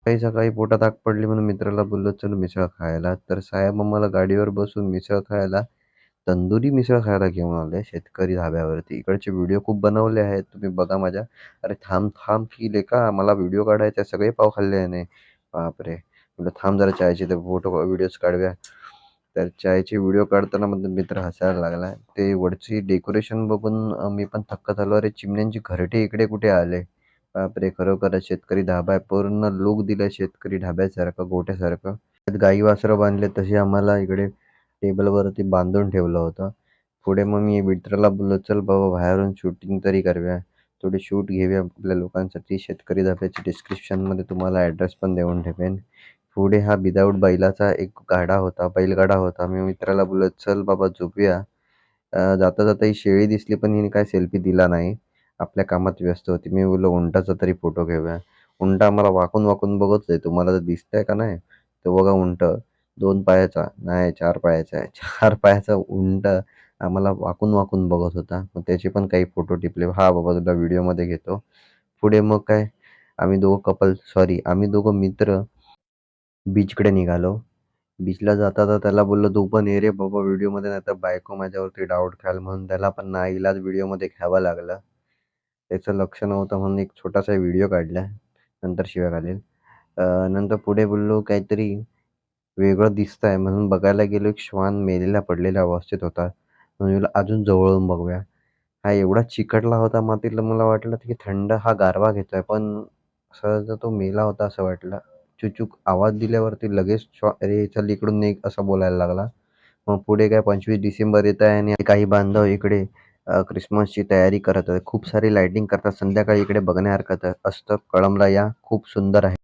काही सकाळी पोटात आग पडली म्हणून मित्राला बोललो, "चल मिसळ खायला." तर साहेब आम्हाला गाडीवर बसून मिसळ खायला, तंदुरी मिसळ खायला घेऊन आले शेतकरी धाब्यावरती. इकडचे व्हिडिओ खूप बनवले आहेत, तुम्ही बघा माझ्या. "अरे थांब, थांब की लेका, मला व्हिडिओ काढायचा आहे, सगळे पाव खाल्ले याने." बापरे! म्हटलं थांब जरा चायचे ते फोटो व्हिडिओज काढूया. तर चायचे व्हिडिओ काढताना माझा मित्र हसायला लागला. ते वरची डेकोरेशन बघून मी पण थक्क झालो. अरे चिमण्यांची घरटे इकडे कुठे आले? बापरे! खरोखरच शेतकरी धाबा आहे. पूर्ण लूक दिलाय शेतकरी ढाब्यासारखं, गोठ्यासारखं. त्यात गाई-वासरं बांधले तसे आम्हाला इकडे टेबलवरती बांधून ठेवलं होतं. पुढे मग मी मित्राला बोललो, "चल बाबा बाहेरून शूटिंग तरी करूया. थोडी शूट घेऊया आपल्या लोकांसाठी." शेतकरी धाब्याच्या डिस्क्रिप्शनमध्ये तुम्हाला ॲड्रेस पण देऊन ठेवेन. पुढे हा विदाऊट बैलाचा एक गाडा होता, बैलगाडा होता. मी मित्राला बोललो, "चल बाबा झोपूया." जाता-जाता ही शेळी दिसली, पण हिने काय सेल्फी दिला नाही. आपल्या कामात व्यस्त होती. मी बोललो, "उंटाचा तरी फोटो घेऊया." उंट आम्हाला वाकून-वाकून बघत आहे. "तुम्हाला तर दिसतंय का नाही?" तर बघा उंट 2 पायाचा, नाही 4 पायाचा आहे. 4 पायाचा उंट आम्हाला वाकून-वाकून बघत होता. मग त्याचे पण काही फोटो टिपले. "हां बाबा, तुला व्हिडिओमध्ये घेतो." पुढे मग काय आम्ही दोघं मित्र बीचकडे निघालो. बीचला जाता त्याला बोललो, "तू पण ये रे बाबा व्हिडिओमध्ये, नाहीतर बायको माझ्यावरती डाऊट खाल." म्हणून त्याला पण नाईलाज व्हिडिओमध्ये घ्यावं लागलं. त्याचं लक्ष नव्हतं म्हणून एक छोटासा व्हिडिओ काढला. नंतर शिव्या घालेल. नंतर पुढे बोललो, "काहीतरी वेगळं दिसतंय." म्हणून बघायला गेलो, एक श्वान मेलेला पडलेल्या अवस्थेत होता. म्हणून अजून जवळून बघूया. हा एवढा चिकटला होता मातीतला, मला वाटलं की थंड हा गारवा घेतोय, पण सहसा तो मेला होता असं वाटलं. चुचूक आवाज दिल्यावरती लगेच "अरे चल इकडून निघ" असं बोलायला लागला. मग पुढे काय 25 डिसेंबर येत आहे आणि काही बांधव इकडे ख्रिसमसची तयारी करत आहेत. खूप सारी लाइटिंग करतात. संध्याकाळी इकडे बघण्यासारखं असतं. कळंबला या, खूप सुंदर आहे.